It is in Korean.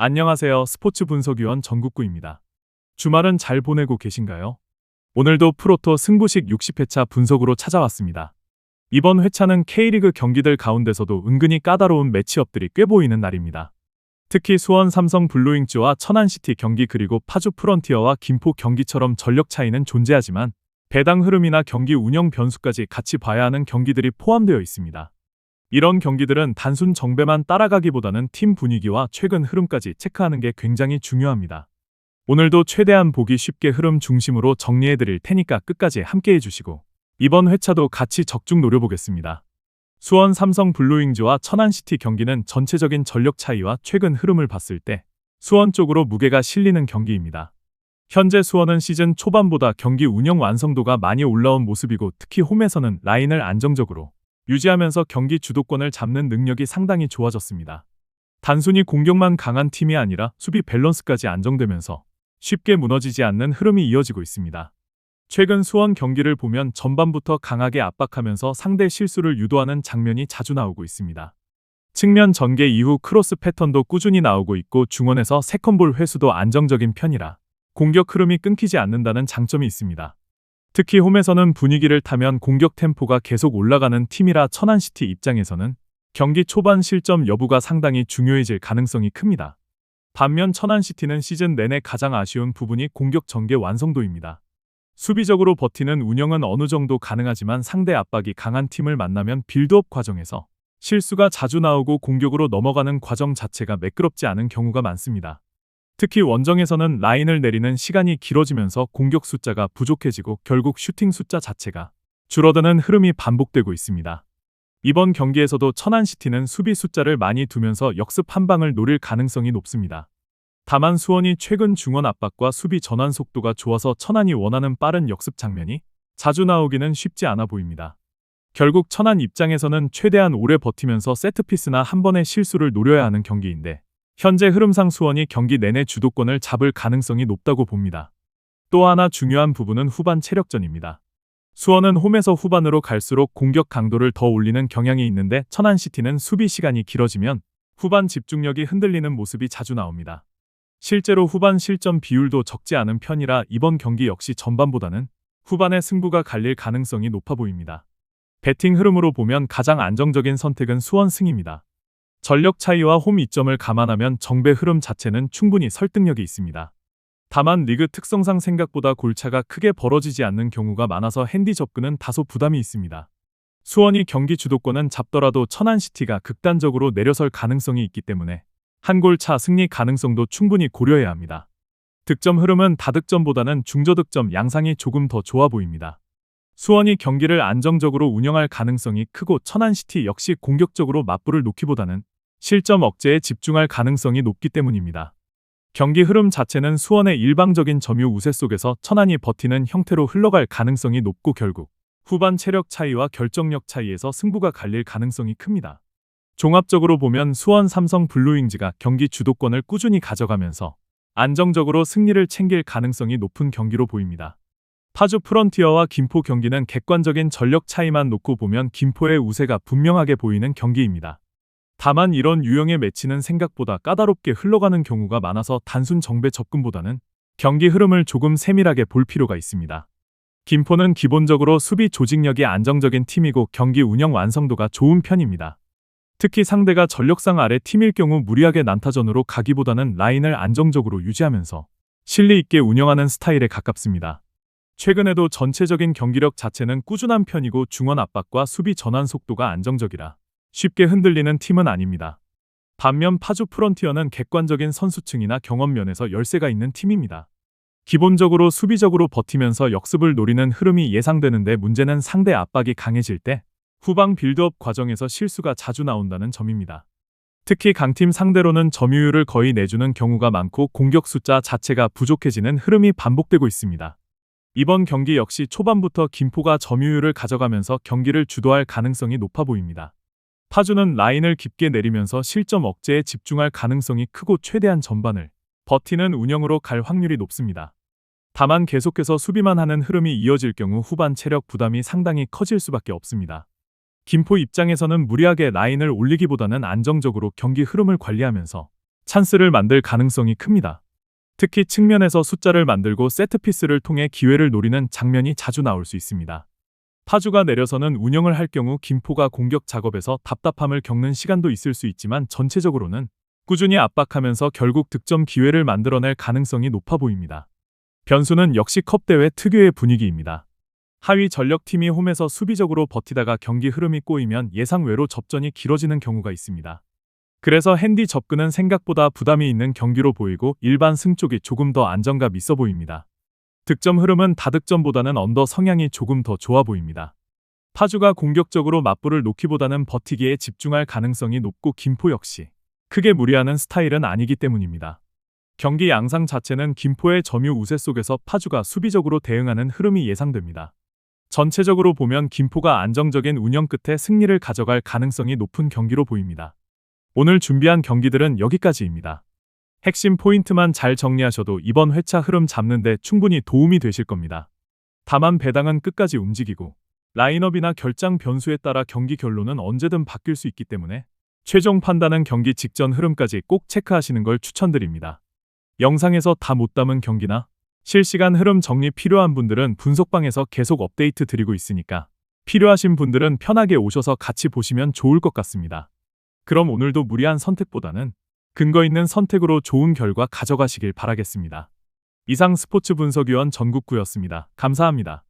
안녕하세요. 스포츠 분석위원 정국구입니다. 주말은 잘 보내고 계신가요? 오늘도 프로토 승부식 60회차 분석으로 찾아왔습니다. 이번 회차는 K리그 경기들 가운데서도 은근히 까다로운 매치업들이 꽤 보이는 날입니다. 특히 수원 삼성 블루윙즈와 천안시티 경기 그리고 파주 프론티어와 김포 경기처럼 전력 차이는 존재하지만 배당 흐름이나 경기 운영 변수까지 같이 봐야 하는 경기들이 포함되어 있습니다. 이런 경기들은 단순 정배만 따라가기보다는 팀 분위기와 최근 흐름까지 체크하는 게 굉장히 중요합니다. 오늘도 최대한 보기 쉽게 흐름 중심으로 정리해드릴 테니까 끝까지 함께 해주시고 이번 회차도 같이 적중 노려보겠습니다. 수원 삼성 블루윙즈와 천안시티 경기는 전체적인 전력 차이와 최근 흐름을 봤을 때 수원 쪽으로 무게가 실리는 경기입니다. 현재 수원은 시즌 초반보다 경기 운영 완성도가 많이 올라온 모습이고 특히 홈에서는 라인을 안정적으로 유지하면서 경기 주도권을 잡는 능력이 상당히 좋아졌습니다. 단순히 공격만 강한 팀이 아니라 수비 밸런스까지 안정되면서 쉽게 무너지지 않는 흐름이 이어지고 있습니다. 최근 수원 경기를 보면 전반부터 강하게 압박하면서 상대 실수를 유도하는 장면이 자주 나오고 있습니다. 측면 전개 이후 크로스 패턴도 꾸준히 나오고 있고 중원에서 세컨볼 회수도 안정적인 편이라 공격 흐름이 끊기지 않는다는 장점이 있습니다. 특히 홈에서는 분위기를 타면 공격 템포가 계속 올라가는 팀이라 천안시티 입장에서는 경기 초반 실점 여부가 상당히 중요해질 가능성이 큽니다. 반면 천안시티는 시즌 내내 가장 아쉬운 부분이 공격 전개 완성도입니다. 수비적으로 버티는 운영은 어느 정도 가능하지만 상대 압박이 강한 팀을 만나면 빌드업 과정에서 실수가 자주 나오고 공격으로 넘어가는 과정 자체가 매끄럽지 않은 경우가 많습니다. 특히 원정에서는 라인을 내리는 시간이 길어지면서 공격 숫자가 부족해지고 결국 슈팅 숫자 자체가 줄어드는 흐름이 반복되고 있습니다. 이번 경기에서도 천안시티는 수비 숫자를 많이 두면서 역습 한 방을 노릴 가능성이 높습니다. 다만 수원이 최근 중원 압박과 수비 전환 속도가 좋아서 천안이 원하는 빠른 역습 장면이 자주 나오기는 쉽지 않아 보입니다. 결국 천안 입장에서는 최대한 오래 버티면서 세트피스나 한 번의 실수를 노려야 하는 경기인데 현재 흐름상 수원이 경기 내내 주도권을 잡을 가능성이 높다고 봅니다. 또 하나 중요한 부분은 후반 체력전입니다. 수원은 홈에서 후반으로 갈수록 공격 강도를 더 올리는 경향이 있는데 천안시티는 수비 시간이 길어지면 후반 집중력이 흔들리는 모습이 자주 나옵니다. 실제로 후반 실점 비율도 적지 않은 편이라 이번 경기 역시 전반보다는 후반에 승부가 갈릴 가능성이 높아 보입니다. 배팅 흐름으로 보면 가장 안정적인 선택은 수원 승입니다. 전력 차이와 홈 이점을 감안하면 정배 흐름 자체는 충분히 설득력이 있습니다. 다만 리그 특성상 생각보다 골차가 크게 벌어지지 않는 경우가 많아서 핸디 접근은 다소 부담이 있습니다. 수원이 경기 주도권은 잡더라도 천안시티가 극단적으로 내려설 가능성이 있기 때문에 한 골 차 승리 가능성도 충분히 고려해야 합니다. 득점 흐름은 다득점보다는 중저득점 양상이 조금 더 좋아 보입니다. 수원이 경기를 안정적으로 운영할 가능성이 크고 천안시티 역시 공격적으로 맞불을 놓기보다는 실점 억제에 집중할 가능성이 높기 때문입니다. 경기 흐름 자체는 수원의 일방적인 점유 우세 속에서 천안이 버티는 형태로 흘러갈 가능성이 높고 결국 후반 체력 차이와 결정력 차이에서 승부가 갈릴 가능성이 큽니다. 종합적으로 보면 수원 삼성 블루윙즈가 경기 주도권을 꾸준히 가져가면서 안정적으로 승리를 챙길 가능성이 높은 경기로 보입니다. 파주 프론티어와 김포 경기는 객관적인 전력 차이만 놓고 보면 김포의 우세가 분명하게 보이는 경기입니다. 다만 이런 유형의 매치는 생각보다 까다롭게 흘러가는 경우가 많아서 단순 정배 접근보다는 경기 흐름을 조금 세밀하게 볼 필요가 있습니다. 김포는 기본적으로 수비 조직력이 안정적인 팀이고 경기 운영 완성도가 좋은 편입니다. 특히 상대가 전력상 아래 팀일 경우 무리하게 난타전으로 가기보다는 라인을 안정적으로 유지하면서 실리 있게 운영하는 스타일에 가깝습니다. 최근에도 전체적인 경기력 자체는 꾸준한 편이고 중원 압박과 수비 전환 속도가 안정적이라 쉽게 흔들리는 팀은 아닙니다. 반면 파주 프론티어는 객관적인 선수층이나 경험 면에서 열세가 있는 팀입니다. 기본적으로 수비적으로 버티면서 역습을 노리는 흐름이 예상되는데 문제는 상대 압박이 강해질 때 후방 빌드업 과정에서 실수가 자주 나온다는 점입니다. 특히 강팀 상대로는 점유율을 거의 내주는 경우가 많고 공격 숫자 자체가 부족해지는 흐름이 반복되고 있습니다. 이번 경기 역시 초반부터 김포가 점유율을 가져가면서 경기를 주도할 가능성이 높아 보입니다. 파주는 라인을 깊게 내리면서 실점 억제에 집중할 가능성이 크고 최대한 전반을 버티는 운영으로 갈 확률이 높습니다. 다만 계속해서 수비만 하는 흐름이 이어질 경우 후반 체력 부담이 상당히 커질 수밖에 없습니다. 김포 입장에서는 무리하게 라인을 올리기보다는 안정적으로 경기 흐름을 관리하면서 찬스를 만들 가능성이 큽니다. 특히 측면에서 숫자를 만들고 세트피스를 통해 기회를 노리는 장면이 자주 나올 수 있습니다. 파주가 내려서는 운영을 할 경우 김포가 공격 작업에서 답답함을 겪는 시간도 있을 수 있지만 전체적으로는 꾸준히 압박하면서 결국 득점 기회를 만들어낼 가능성이 높아 보입니다. 변수는 역시 컵대회 특유의 분위기입니다. 하위 전력팀이 홈에서 수비적으로 버티다가 경기 흐름이 꼬이면 예상외로 접전이 길어지는 경우가 있습니다. 그래서 핸디 접근은 생각보다 부담이 있는 경기로 보이고 일반 승 쪽이 조금 더 안정감 있어 보입니다. 득점 흐름은 다득점보다는 언더 성향이 조금 더 좋아 보입니다. 파주가 공격적으로 맞불을 놓기보다는 버티기에 집중할 가능성이 높고 김포 역시 크게 무리하는 스타일은 아니기 때문입니다. 경기 양상 자체는 김포의 점유 우세 속에서 파주가 수비적으로 대응하는 흐름이 예상됩니다. 전체적으로 보면 김포가 안정적인 운영 끝에 승리를 가져갈 가능성이 높은 경기로 보입니다. 오늘 준비한 경기들은 여기까지입니다. 핵심 포인트만 잘 정리하셔도 이번 회차 흐름 잡는데 충분히 도움이 되실 겁니다. 다만 배당은 끝까지 움직이고 라인업이나 결장 변수에 따라 경기 결론은 언제든 바뀔 수 있기 때문에 최종 판단은 경기 직전 흐름까지 꼭 체크하시는 걸 추천드립니다. 영상에서 다 못 담은 경기나 실시간 흐름 정리 필요한 분들은 분석방에서 계속 업데이트 드리고 있으니까 필요하신 분들은 편하게 오셔서 같이 보시면 좋을 것 같습니다. 그럼 오늘도 무리한 선택보다는 근거 있는 선택으로 좋은 결과 가져가시길 바라겠습니다. 이상 스포츠 분석위원 전국구였습니다. 감사합니다.